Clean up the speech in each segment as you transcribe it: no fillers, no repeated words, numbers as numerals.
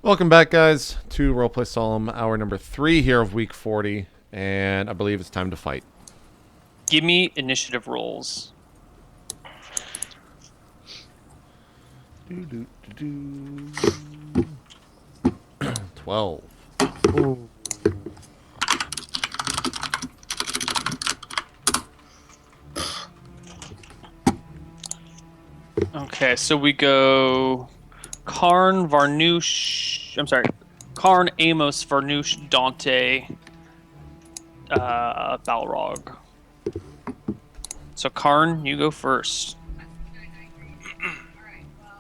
Welcome back, guys, to RollPlay Solum, hour number 3 here of week 40, and I believe it's time to fight. Give me initiative rolls. 12. Ooh. Okay, so we go Karn, Varnoosh. I'm sorry, Karn, Amos, Varnoosh, Dante, Balrog. So Karn, you go first.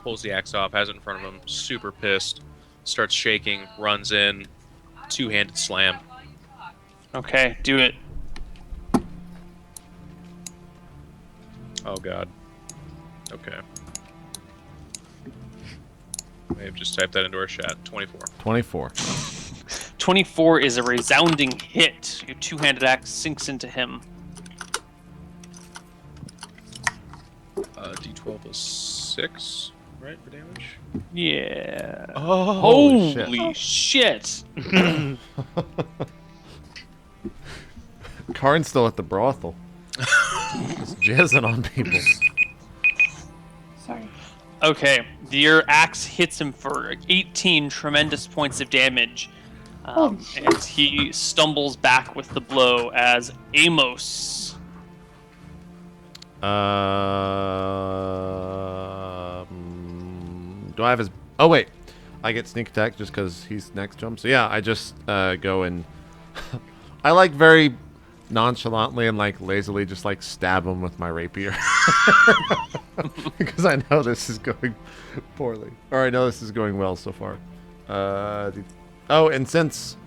Pulls the axe off, has it in front of him, super pissed, starts shaking, runs in, two-handed slam. Okay, do it. Oh god. Okay. May have just typed that into our chat. 24. 24. 24 is a resounding hit. Your two-handed axe sinks into him. D12 was 6, right, for damage? Yeah. Oh, Holy shit. Karn's still at the brothel. Just jazzing on people. Sorry. Okay, your axe hits him for 18 tremendous points of damage. And he stumbles back with the blow as Amos. Do I have his... Oh, wait. I get sneak attack just because he's next to him. So, yeah, I just go and... I, like, very nonchalantly and, like, lazily just, like, stab him with my rapier. Because I know this is going poorly. Or I know this is going well so far. Oh, and since...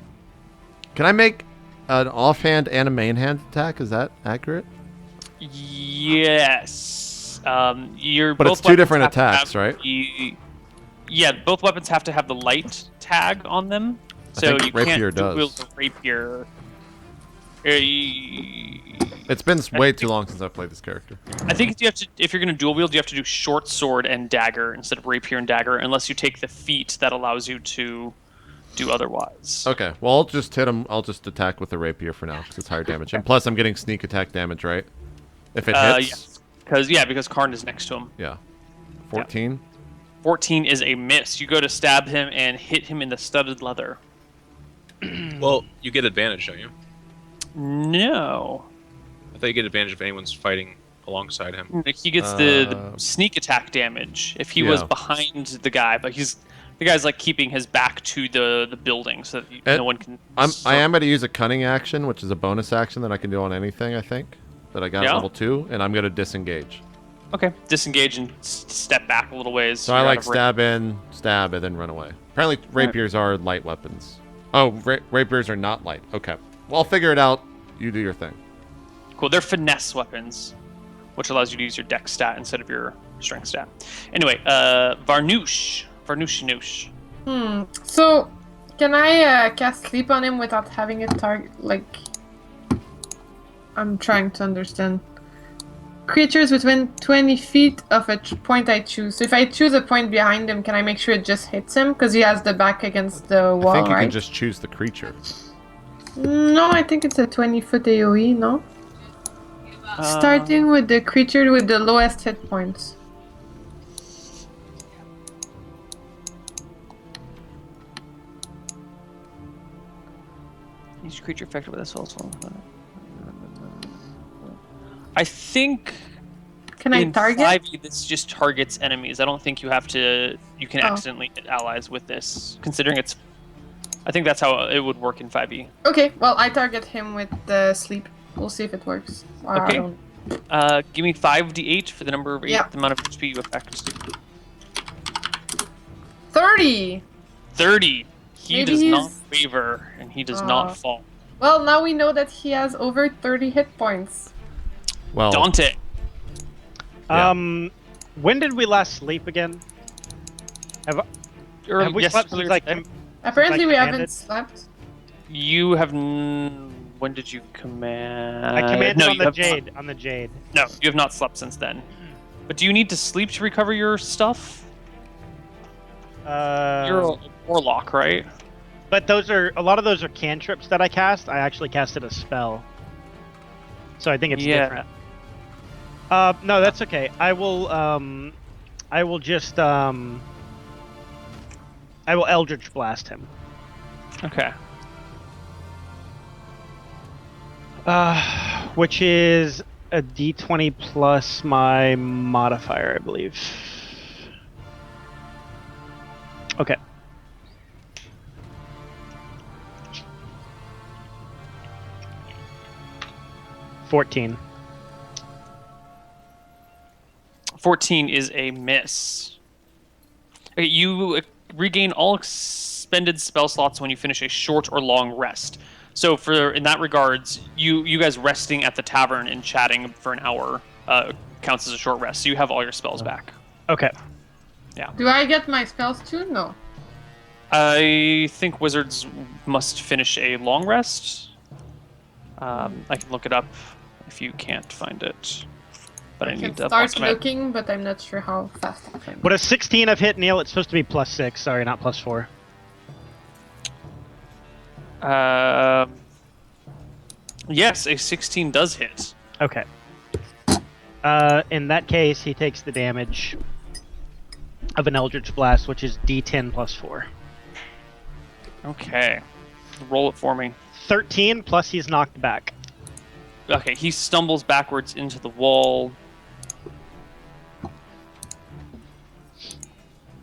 Can I make an offhand and a main hand attack? Is that accurate? Yes. You're But both it's two different weapons have to attacks, have right? Yeah, both weapons have to have the light tag on them. I So think you rapier can't wield does. the rapier. It's been way too long since I've played this character. I think you have to, if you're going to dual wield, you have to do short sword and dagger instead of rapier and dagger, unless you take the feat that allows you to do otherwise. Okay, well, I'll just hit him. I'll just attack with the rapier for now, because it's higher damage. And plus, I'm getting sneak attack damage, right? If it hits? Because Karn is next to him. Yeah. 14? 14 is a miss. You go to stab him and hit him in the studded leather. Well, you get advantage, don't you? No. I thought you get advantage if anyone's fighting alongside him. He gets the sneak attack damage if he was behind the guy, but the guy's like keeping his back to the building so that no one can. I am going to use a cunning action, which is a bonus action that I can do on anything, I think, that I got at level 2, and I'm going to disengage. Okay, disengage and step back a little ways. So I like stab in, stab, and then run away. Apparently rapiers are light weapons. Oh, rapiers are not light. Okay. Well, I'll figure it out. You do your thing. Cool. They're finesse weapons, which allows you to use your dex stat instead of your strength stat. Anyway, Varnoosh. Varnoosh. So, can I cast sleep on him without having a target? Like, I'm trying to understand. Creatures within 20 feet of a point I choose. So if I choose a point behind him, can I make sure it just hits him? Because he has the back against the wall, I think you right? can just choose the creature. No, I think it's a 20-foot AoE, no? Starting with the creature with the lowest hit points. Each creature affected with a soul. I think. Can I in target? 5e, this just targets enemies. I don't think you have to. You can accidentally hit allies with this, considering it's. I think that's how it would work in 5e. Okay, well, I target him with the sleep. We'll see if it works. Or I Okay. don't. Give me 5d8 for the number of Yeah. the amount of HP you affect. 30! 30. He Maybe does not he's- waver, and he does not fall. Well, now we know that he has over 30 hit points. Well, Dante. When did we last sleep again? Have we slept since, like, Apparently like we haven't commanded? slept. You have. When did you command? I commanded no, on you the have jade. On the jade. No, you have not slept since then. But do you need to sleep to recover your stuff? You're a warlock, right? But a lot of those are cantrips that I cast. I actually casted a spell, so I think it's different. No, that's okay. I will just I will Eldritch Blast him. Okay. Which is a D20 plus my modifier, I believe. Okay. $14. 14 is a miss. Okay, you regain all expended spell slots when you finish a short or long rest. So in that regards, you guys resting at the tavern and chatting for an hour counts as a short rest. So you have all your spells back. Okay. Yeah. Do I get my spells too? No. I think wizards must finish a long rest. I can look it up if you can't find it. But I can need to start looking, but I'm not sure how fast I can. But a 16 I've hit, Neil. It's supposed to be +6. Sorry, not +4. Yes, a 16 does hit. Okay. In that case, he takes the damage of an Eldritch Blast, which is D10 +4. Okay. Roll it for me. 13 plus he's knocked back. Okay, he stumbles backwards into the wall.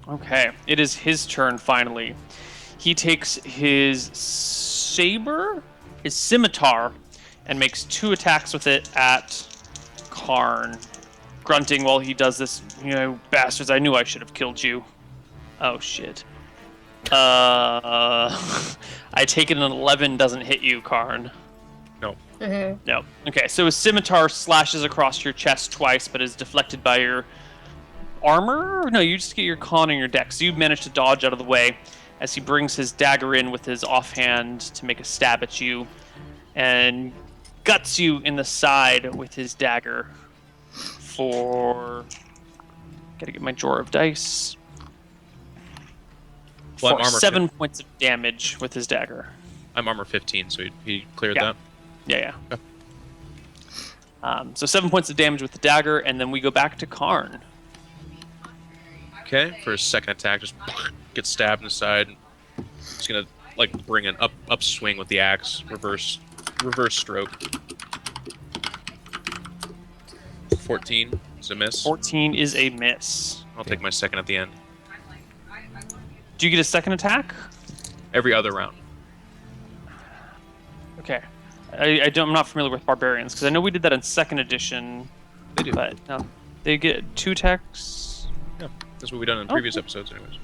Okay, it is his turn finally. He takes his saber, his scimitar, and makes 2 attacks with it at Karn, grunting while he does this. You know, bastards, I knew I should have killed you. Oh, shit. I take it an 11 doesn't hit you, Karn. No. No. Okay, so his scimitar slashes across your chest twice, but is deflected by your armor? No, you just get your con and your dex. So you manage to dodge out of the way as he brings his dagger in with his offhand to make a stab at you and guts you in the side with his dagger for... Gotta get my drawer of dice. Well, For 7 points of damage with his dagger. I'm armor 15, so he cleared Yeah. that. Yeah. Okay. So 7 points of damage with the dagger, and then we go back to Karn. Okay, for his second attack, just gets stabbed in the side. He's gonna bring an upswing with the axe, reverse stroke. 14 is a miss. 14 is a miss. I'll take my second at the end. Do you get a second attack? Every other round. Okay. I'm not familiar with barbarians because I know we did that in second edition. They do. But no, they get 2 attacks. Yeah, that's what we've done in previous episodes, anyways.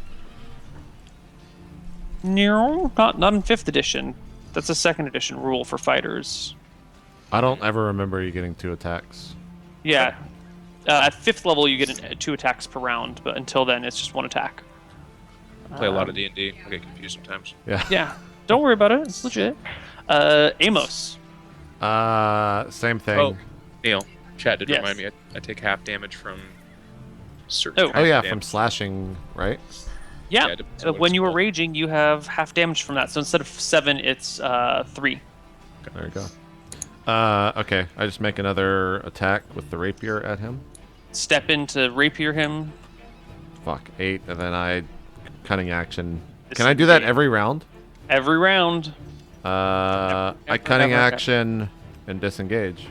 No, not in 5th edition. That's a second edition rule for fighters. I don't ever remember you getting 2 attacks. Yeah. At 5th level, you get 2 attacks per round, but until then, it's just 1 attack. Play a lot of D&D. I get confused sometimes. Yeah. Yeah. Don't worry about it. It's legit. Amos. Same thing. Oh, Neil, chat did Yes. remind me. I take half damage from certain. Oh. Oh yeah, damage. from slashing, right? Yeah. Yeah, depends on what When it's you were called. raging, you have half damage from that. So instead of 7, it's 3. There you go. Okay, I just make another attack with the rapier at him. Step in to rapier him. Fuck, 8, and then I cutting action. Can I do that every round? Every round. I Yep, cutting okay. action and disengage.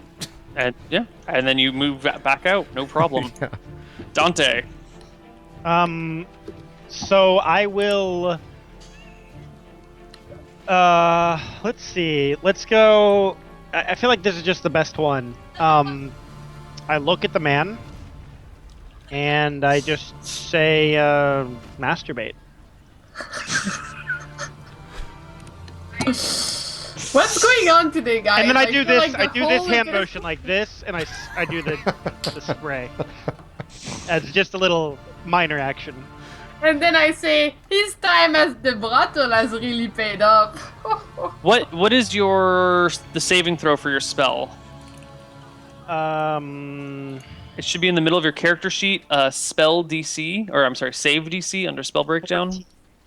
And yeah. And then you move back out. No problem. Yeah. Dante. So I will. Let's see. Let's go. I feel like this is just the best one. I look at the man, and I just say, masturbate. What's going on today, guys? And then I do feel this. like I the do this whole, hand like, motion like this, and I do the spray as just a little minor action. And then I say, his time as the brattle has really paid up. What is the saving throw for your spell? It should be in the middle of your character sheet. Spell DC, or I'm sorry, save DC under spell breakdown.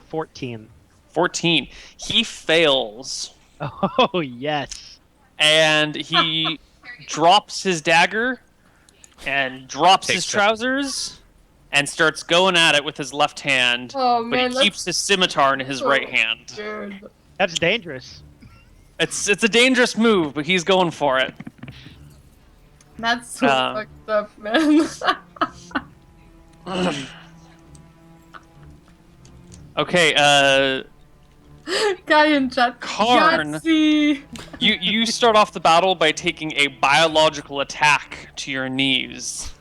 14. 14. He fails, Oh, yes. and he drops his dagger and drops Takes his it. trousers and starts going at it with his left hand. Oh, But man, he keeps his scimitar in his right hand. Scared. That's dangerous. It's a dangerous move, but he's going for it. That's so fucked up, man. Okay, Guy in chat. Karn. Yahtzee! you start off the battle by taking a biological attack to your knees.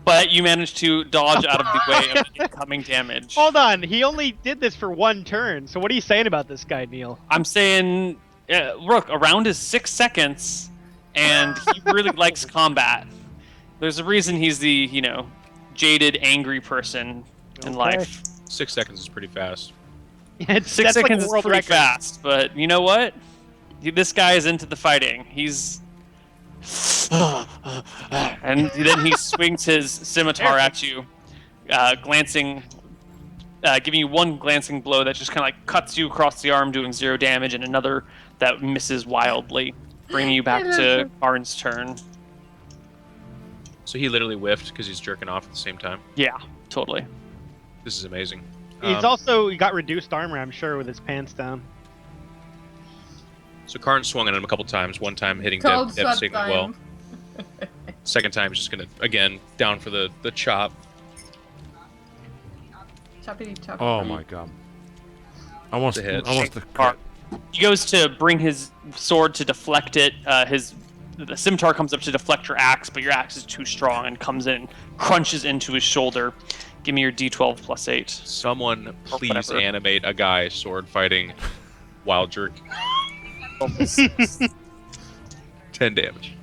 But you manage to dodge out of the way of the incoming damage. Hold on, he only did this for 1 turn. So what are you saying about this guy, Neil? I'm saying, look, around his 6 seconds, and he really likes combat. There's a reason he's the, jaded, angry person in life. 6 seconds is pretty fast. It's, 6 that's seconds like a is world pretty record. fast, but you know what? This guy is into the fighting. He's... and then he swings his scimitar at you, giving you one glancing blow that just kind of like cuts you across the arm, doing 0 damage, and another that misses wildly, bringing you back to Karn's turn. So he literally whiffed because he's jerking off at the same time. Yeah, totally. This is amazing. He's also got reduced armor, I'm sure, with his pants down. So Karn swung at him a couple times. One time hitting Cold devastating shot well. time. Second time, he's just gonna again down for the chop. Choppity choppity. Oh my god. Almost The hit. a crit. He goes to bring his sword to deflect it. The scimitar comes up to deflect your axe, but your axe is too strong and comes in, crunches into his shoulder. Give me your D12 plus 8. Someone please whatever. animate a guy sword fighting while jerking. 10 damage.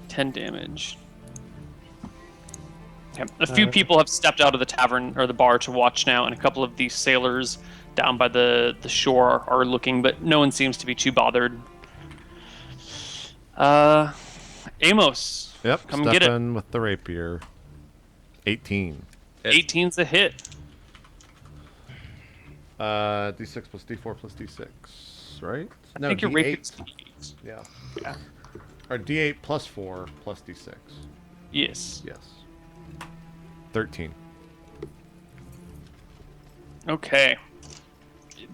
10 damage. Okay. A few people have stepped out of the tavern or the bar to watch now, and a couple of these sailors down by the shore are looking, but no one seems to be too bothered. Amos. Yep, Come get it. stepping with the rapier. 18. 18's a hit. D6 plus D4 plus D6, right? I think your rapier's D8. Yeah. Yeah. Or D8 plus 4 plus D6. Yes. Yes. 13. Okay.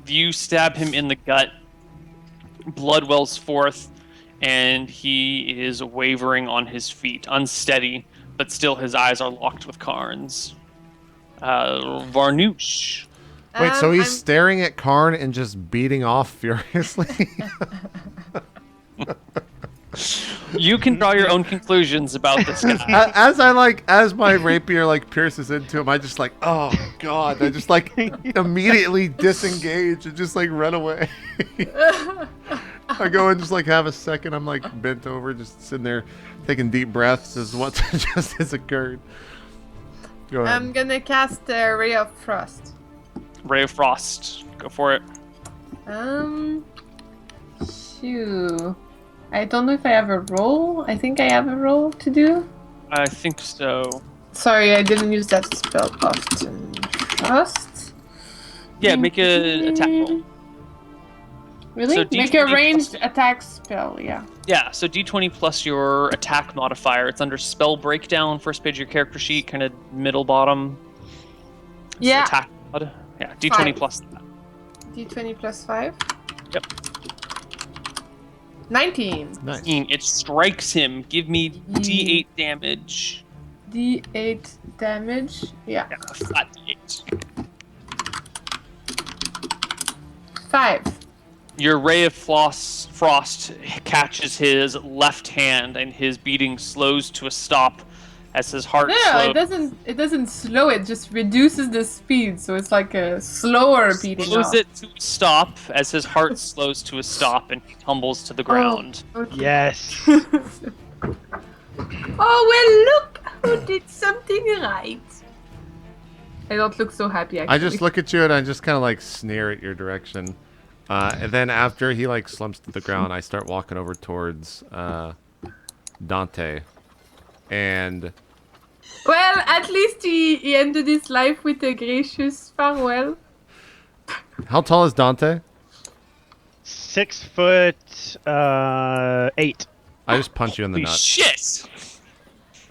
You stab him in the gut. Blood wells forth, and he is wavering on his feet, unsteady, but still his eyes are locked with Karn's. Varnoosh. Wait, so he's I'm- staring at Karn and just beating off furiously? You can draw your own conclusions about this guy. As my rapier pierces into him, I just oh god, I just immediately disengage and just run away. I go and just have a second. I'm bent over, just sitting there taking deep breaths as what just has occurred. Go ahead. I'm gonna cast a Ray of Frost. Ray of Frost. Go for it. Shoo. I don't know if I have a roll. I think I have a roll to do. I think so. Sorry, I didn't use that spell often. Frost? Yeah, make a attack roll. Really? So Make D20 a ranged attack spell, yeah. Yeah, so D20 plus your attack modifier. It's under spell breakdown, first page of your character sheet, kind of middle bottom. It's Yeah. Attack mod. Yeah, D20 5. plus that. D20 plus 5. Yep. 19. Nice. It strikes him. Give me D8 damage. D8 damage. Yeah. Yeah, a flat D8. 5. Your Ray of Frost catches his left hand, and his beating slows to a stop as his heart No, slows. it doesn't slow it, just reduces the speed, so it's like a slower beating Slows off. it to a stop as his heart slows to a stop, and he tumbles to the ground. Okay. Yes. Oh, well, look who did something right. I don't look so happy, actually. I just look at you and I just kind of sneer at your direction. And then after he slumps to the ground, I start walking over towards Dante, and Well, at least he ended his life with a gracious farewell. how tall is Dante? 6'8". I just punch you in the Holy nuts. shit!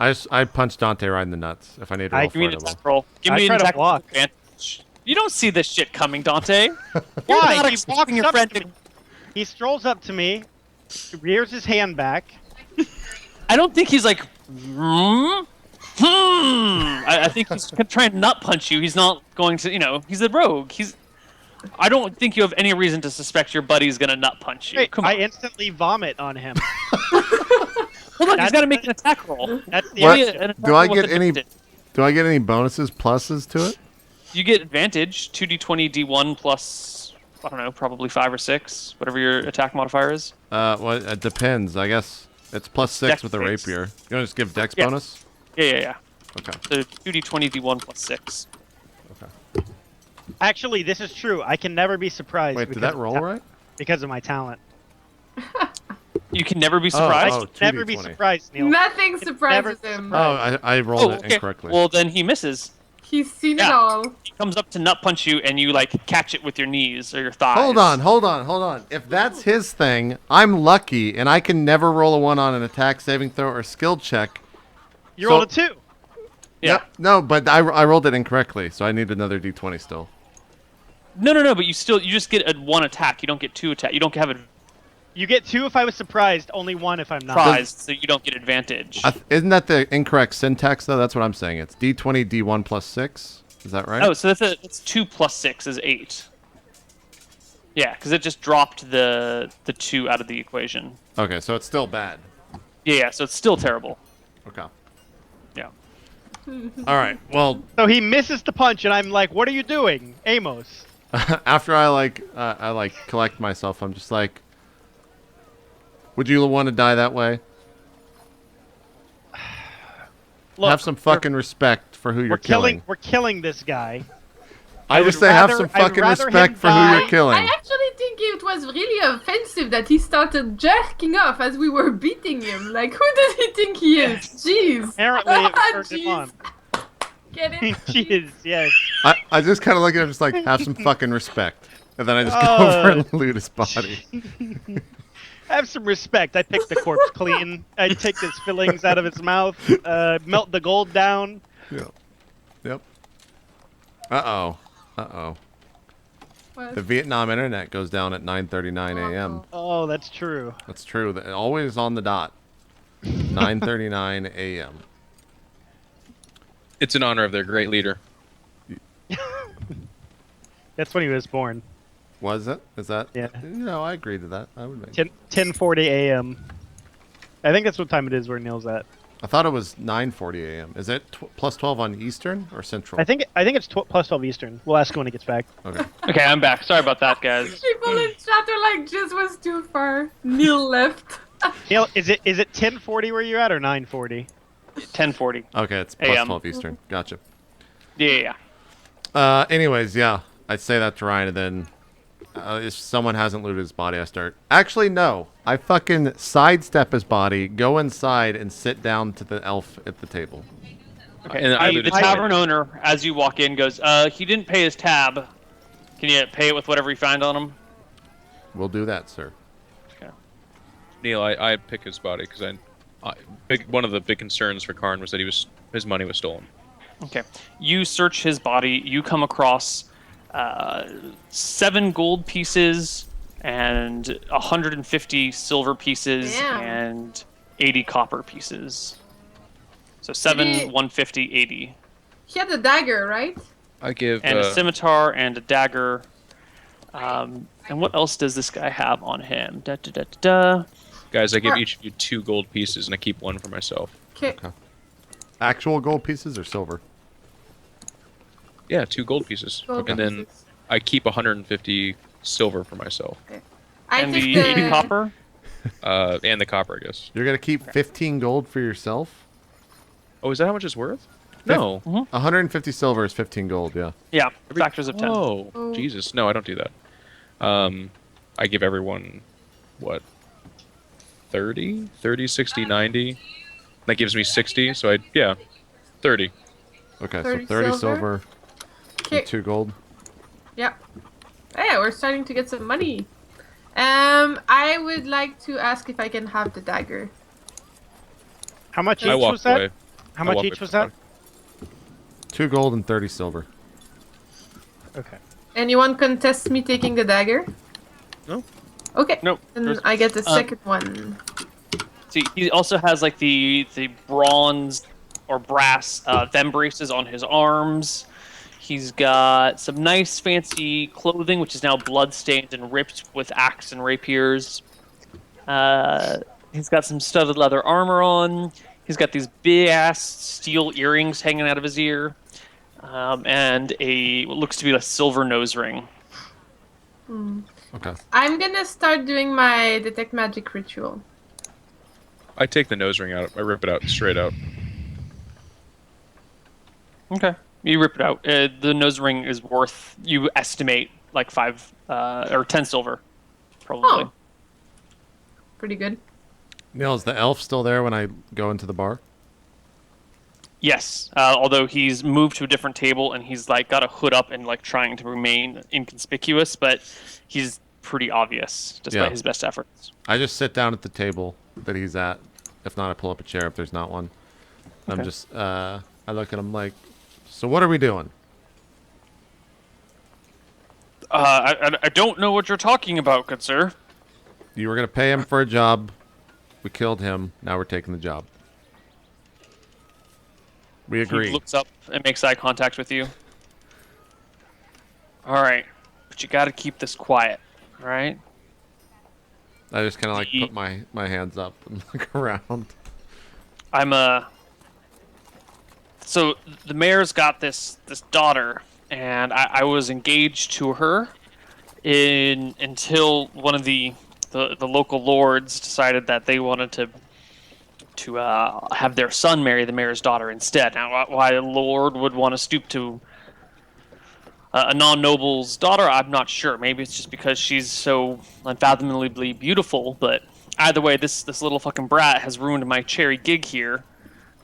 I punch Dante right in the nuts. If I need to roll I- Give for me it, an I will. attack roll. Give I me an try to attack roll block. advantage. You don't see this shit coming, Dante. You're Why? not He expecting walks your up friend to me. He strolls up to me, rears his hand back. I don't think he's like, I think he's gonna try and nut punch you. He's not going to, he's a rogue. I don't think you have any reason to suspect your buddy's gonna nut punch you. Wait, Come on. I instantly vomit on him. Hold on, he's got to make an attack roll. That's the What? Give me action. an attack Do I roll with get any- advantage. Do I get any bonuses, pluses to it? You get advantage, 2d20 d1 plus, I don't know, probably 5 or 6, whatever your attack modifier is. Well, it depends. I guess it's +6 Dex with a based. rapier. You want to just give dex Yeah. bonus? Yeah. Okay. So 2d20 d1 plus 6. Okay. Actually, this is true. I can never be surprised. Wait, did because that of roll ta- right? Because of my talent. You can never be Oh, surprised? I oh, can never be 2d20. surprised, Neil. Nothing It's surprises never him. Oh, I rolled it okay. incorrectly. Well, then he misses. He's seen it Yeah. all. He comes up to nut punch you, and you, catch it with your knees or your thighs. Hold on. If that's his thing, I'm lucky, and I can never roll a 1 on an attack, saving throw, or skill check. You So- rolled a 2. Yeah. Yep. No, but I rolled it incorrectly, so I need another d20 still. No, but you just get a 1 attack. You don't get 2 attack. You don't have a You get 2 if I was surprised, only 1 if I'm not. prize, so you don't get advantage. Isn't that the incorrect syntax, though? That's what I'm saying. It's d20, d1 plus 6. Is that right? Oh, so it's 2 plus 6 is 8. Yeah, because it just dropped the 2 out of the equation. Okay, so it's still bad. Yeah, so it's still terrible. Okay. Yeah. All right. Well, So he misses the punch, and I'm like, "What are you doing, Amos?" after I collect myself, I'm just like, would you want to die that way? Look, Have some fucking respect for who you're killing. We're killing this guy. I I just would say have rather- some I'd fucking rather respect him for who die. you're killing. I actually think it was really offensive that he started jerking off as we were beating him. Like, who does he think he is? Jeez. Apparently, it turned him Jeez. on. Get it? Jeez, yes. I just kind of look at him just like, have some fucking respect. And then I just go Oh. over and loot his body. Have some respect. I pick the corpse clean. I take his fillings out of his mouth. Melt the gold down. Yep. Uh-oh. What? The Vietnam internet goes down at 9:39 a.m. Oh, that's true. That's true. Always on the dot. 9:39 a.m. It's in honor of their great leader. That's when he was born. Was it? Is that? Yeah. No, I agree to that. I would make. 10:40 a.m. I think that's what time it is where Neil's at. I thought it was 9:40 a.m. Is it plus 12 on Eastern or Central? I think it's plus 12 Eastern. We'll ask him when he gets back. Okay. Okay, I'm back. Sorry about that, guys. People in chat are like, just was too far. Neil left. Neil, is it 10:40 where you're at or 9:40? 10:40. Okay, it's plus AM. 12 Eastern. Gotcha. Yeah. Anyways, yeah, I'd say that to Ryan, and then if someone hasn't looted his body, I start. Actually, no. I fucking sidestep his body, go inside, and sit down to the elf at the table. Okay. And I The looted tavern owner, as you walk in, goes, he didn't pay his tab. Can you pay it with whatever you find on him? We'll do that, sir. Okay. Neil, I pick his body because one of the big concerns for Karn was that his money was stolen. Okay. You search his body. You come across 7 gold pieces and 150 silver pieces Damn. and 80 copper pieces. So 7, Did he- 150, 80. He had a dagger, right? I give And a scimitar and a dagger. And what else does this guy have on him? guys, I give Sure. each of you 2 gold pieces, and I keep 1 for myself. Okay. Actual gold pieces or silver? Yeah, 2 gold pieces, Gold and then pieces. I keep 150 silver for myself, I And take the 80 copper? and the copper, I guess. You're gonna keep 15 gold for yourself? Oh, is that how much it's worth? No. 150 silver is 15 gold. Yeah. Yeah, factors of 10. Oh, Oh. Jesus! No, I don't do that. I give everyone what? 30, 60, 90. That gives me 60. So 30. Okay, so 30 30 silver. silver Okay. and 2 gold. Yeah. Hey, we're starting to get some money. I would like to ask if I can have the dagger. How much I each walk was that? away. How I much walk each away was from that? 2 gold and 30 silver. Okay. Anyone contest me taking the dagger? No. Okay. Nope. And I get the second one. See, he also has like the bronze or brass vembraces on his arms. He's got some nice fancy clothing, which is now bloodstained and ripped with axe and rapiers. He's got some studded leather armor on. He's got these big ass steel earrings hanging out of his ear, and what looks to be a silver nose ring. Okay. I'm gonna start doing my detect magic ritual. I take the nose ring out. I rip it out straight out. Okay, you rip it out. The nose ring is worth, you estimate, like 5 or 10 silver, probably. Oh. Pretty good. Neil, is the elf still there when I go into the bar? Yes, although he's moved to a different table and he's like got a hood up and like trying to remain inconspicuous, but he's pretty obvious despite his best efforts. I just sit down at the table that he's at. If not, I pull up a chair if there's not one. I'm Okay. just, I look at him like, so what are we doing? I don't know what you're talking about, good sir. You were going to pay him for a job. We killed him. Now we're taking the job. We agree. He looks up and makes eye contact with you. All right, but you got to keep this quiet, all right? I just kind of like put my hands up and look around. So the mayor's got this daughter, and I was engaged to her until one of the local lords decided that they wanted to have their son marry the mayor's daughter instead. Now, why a lord would want to stoop to a non-noble's daughter, I'm not sure. Maybe it's just because she's so unfathomably beautiful, but either way, this little fucking brat has ruined my cherry gig here,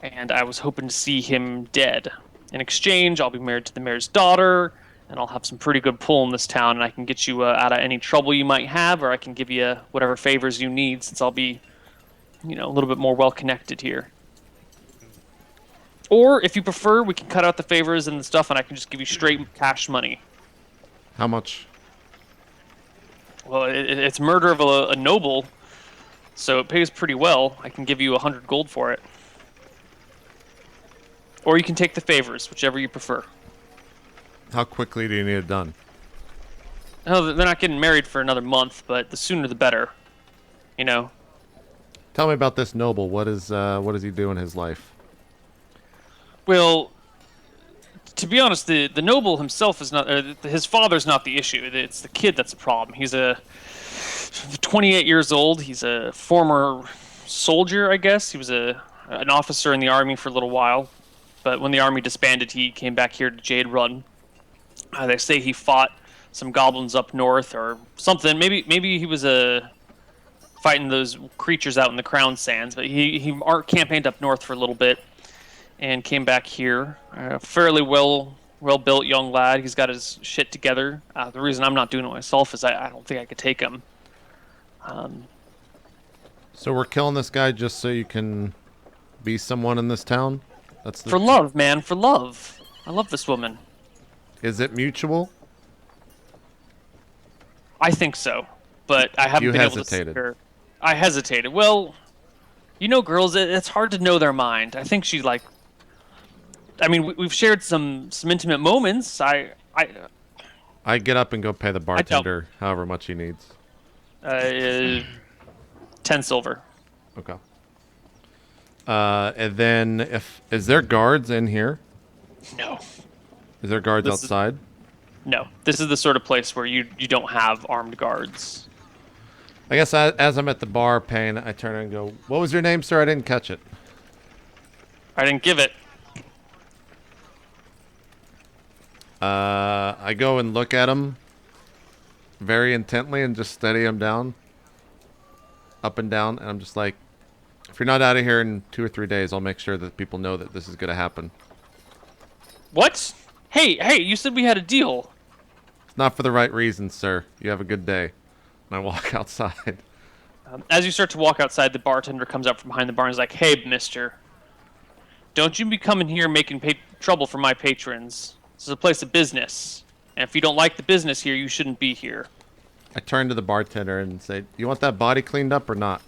and I was hoping to see him dead. In exchange, I'll be married to the mayor's daughter, and I'll have some pretty good pull in this town, and I can get you out of any trouble you might have, or I can give you whatever favors you need, since I'll be, a little bit more well-connected here. Or, if you prefer, we can cut out the favors and the stuff, and I can just give you straight cash money. How much? Well, it's murder of a noble, so it pays pretty well. I can give you 100 gold for it. Or you can take the favors, whichever you prefer. How quickly do you need it done? No, they're not getting married for another month, but the sooner the better. Tell me about this noble. What does he do in his life? Well, to be honest, the noble himself is not. His father's not the issue. It's the kid that's the problem. He's 28 years old. He's a former soldier, I guess. He was an officer in the army for a little while, but when the army disbanded, he came back here to Jade Run. They say he fought some goblins up north or something. Maybe he was fighting those creatures out in the Crown Sands, but he campaigned up north for a little bit and came back here. Fairly well built young lad. He's got his shit together. The reason I'm not doing it myself is I don't think I could take him. So we're killing this guy just so you can be someone in this town? For love, man, for love. I love this woman. Is it mutual? I think so, but I haven't been able to see her. I hesitated. Well, girls, it's hard to know their mind. I think she's like. I mean, we've shared some intimate moments. I get up and go pay the bartender however much he needs. 10 silver. Okay. And then is there guards in here? No. Is there guards outside? No. This is the sort of place where you don't have armed guards. I guess as I'm at the bar paying, I turn and go, "What was your name, sir? I didn't catch it." I didn't give it. I go and look at him very intently and just steady him down. up and down, and I'm just like, if you're not out of here in 2 or 3 days, I'll make sure that people know that this is going to happen. What? Hey, you said we had a deal. It's not for the right reasons, sir. You have a good day. And I walk outside. As you start to walk outside, the bartender comes up from behind the bar and is like, "Hey, mister. Don't you be coming here making trouble for my patrons. This is a place of business. And if you don't like the business here, you shouldn't be here." I turn to the bartender and say, "You want that body cleaned up or not?"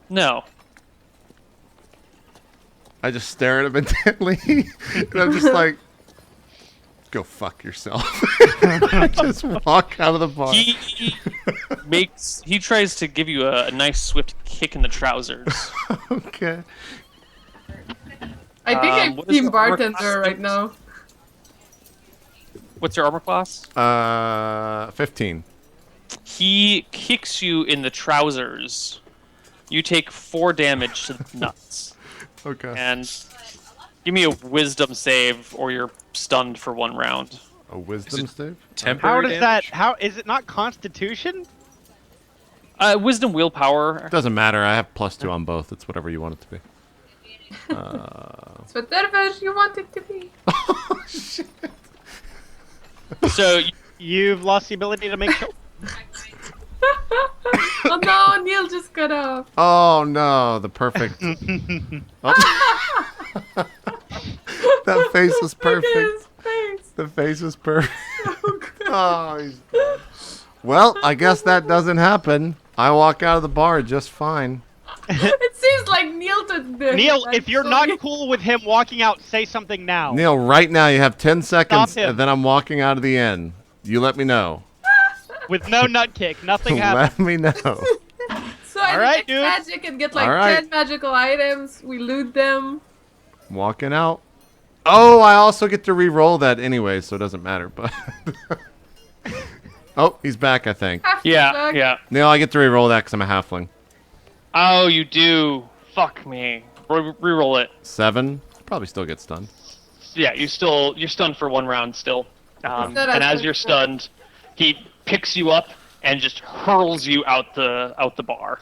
No. I just stare at him intently. And I'm just like, go fuck yourself. I just walk out of the bar. He tries to give you a nice swift kick in the trousers. Okay. I think I'm what is team your armor bartender class? right now. What's your armor class? 15. He kicks you in the trousers. You take 4 damage to the nuts. Okay. And give me a wisdom save or you're stunned for 1 round. A wisdom save? Temporary How does that? damage? How is it not Constitution? Wisdom willpower. Doesn't matter. I have +2 on both. It's whatever you want it to be. It's whatever you want it to be. Oh, shit. So You've lost the ability to make. Oh no, Neil just got off. Oh, no. The perfect. Oh. That face was Look at perfect. his face. The face was perfect. Oh, God. Oh, he's dead. Well, I guess that doesn't happen. I walk out of the bar just fine. It seems like Neil took the Neil, hit, if you're not actually. cool with him walking out, say something now. Neil, right now you have 10 seconds, Stop him. and then I'm walking out of the inn. You let me know. With no nut kick, nothing happens. Let me know. So I Alright, detect dude. magic and get like Alright. 10 magical items. We loot them. I'm walking out. Oh, I also get to re-roll that anyway, so it doesn't matter. But oh, he's back, I think. Half the yeah, luck. yeah. Neil, I get to re-roll that because I'm a halfling. Oh, you do. Fuck me. Reroll it. 7. Probably still get stunned. Yeah, you're stunned for 1 round still. Not And as as you're good. stunned, he picks you up and just hurls you out the bar.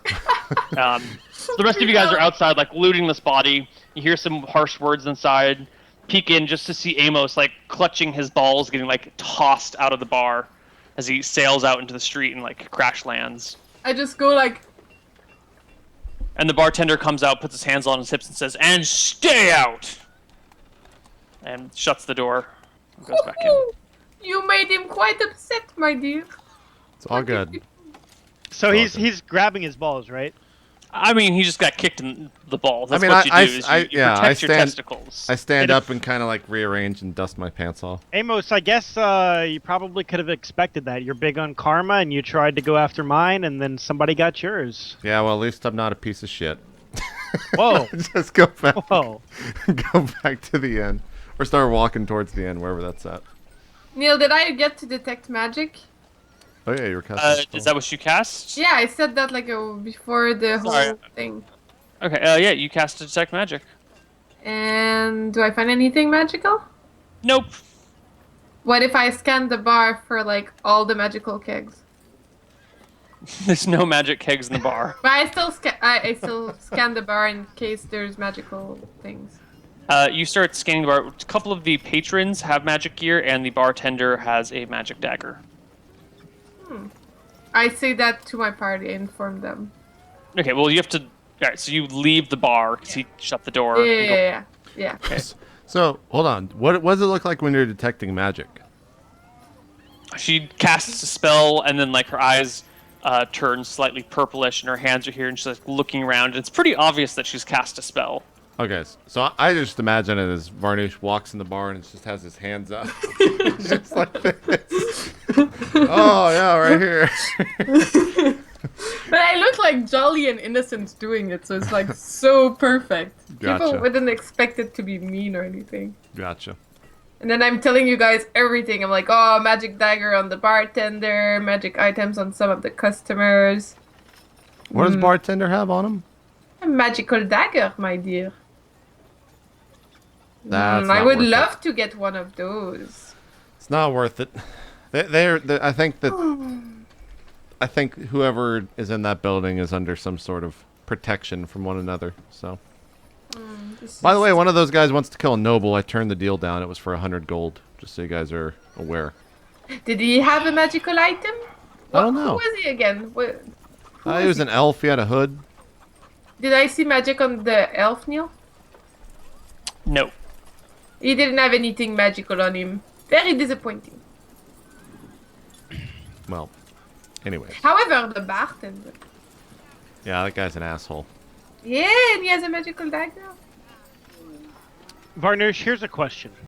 So the rest of you guys are outside, like looting this body. You hear some harsh words inside. Peek in just to see Amos like clutching his balls, getting like tossed out of the bar as he sails out into the street and like crash lands. I just go like, And the bartender comes out, puts his hands on his hips, and says, "And stay out!" And shuts the door. And goes back in. "Ooh, you made him quite upset, my dear." It's all good. So he's grabbing his balls, right? I mean, he just got kicked in the balls. That's mean, what you do. I- is I- you yeah, protect I your stand- testicles. I stand And up if- and kind of like rearrange and dust my pants off. Amos, I guess you probably could have expected that. You're big on karma, and you tried to go after mine, and then somebody got yours. Yeah, well, at least I'm not a piece of shit. Whoa. Just go back. Whoa. Go back to the end. Or start walking towards the end, wherever that's at. Neil, did I get to detect magic? Oh yeah, you were casting a spell. Is that what you cast? Yeah, I said that like before the Sorry. whole thing. Okay, yeah, you cast to detect magic. And do I find anything magical? Nope. What if I scan the bar for like all the magical kegs? There's no magic kegs in the bar. But I still scan the bar in case there's magical things. You start scanning the bar. A couple of the patrons have magic gear, and the bartender has a magic dagger. I say that to my party. I inform them. Okay, well, you have to... Alright, so you leave the bar, because he shut the door. Yeah, and go- yeah. Okay. So, hold on. What does it look like when you're detecting magic? She casts a spell, and then, like, her eyes turn slightly purplish, and her hands are here, and she's, like, looking around. And it's pretty obvious that she's cast a spell. Okay, so I just imagine it as Varnish walks in the bar and it just has his hands up. Just like this. Oh, yeah, right here. But I look like jolly and innocent doing it, so it's like so perfect. Gotcha. People wouldn't expect it to be mean or anything. Gotcha. And then I'm telling you guys everything. I'm like, oh, magic dagger on the bartender, magic items on some of the customers. What does bartender have on him? A magical dagger, my dear. That's I not would worth love to get one of those. It's not worth it. I think that I think whoever is in that building is under some sort of protection from one another. So. By the way, one of those guys wants to kill a noble. I turned the deal down. It was for 100 gold. Just so you guys are aware. Did he have a magical item? I don't know. Who was he again? He was an elf. He had a hood. Did I see magic on the elf, Neil? No. He didn't have anything magical on him. Very disappointing. Well, anyways. However, the bartender. Yeah, that guy's an asshole. Yeah, and he has a magical dagger. Varnish, here's a question.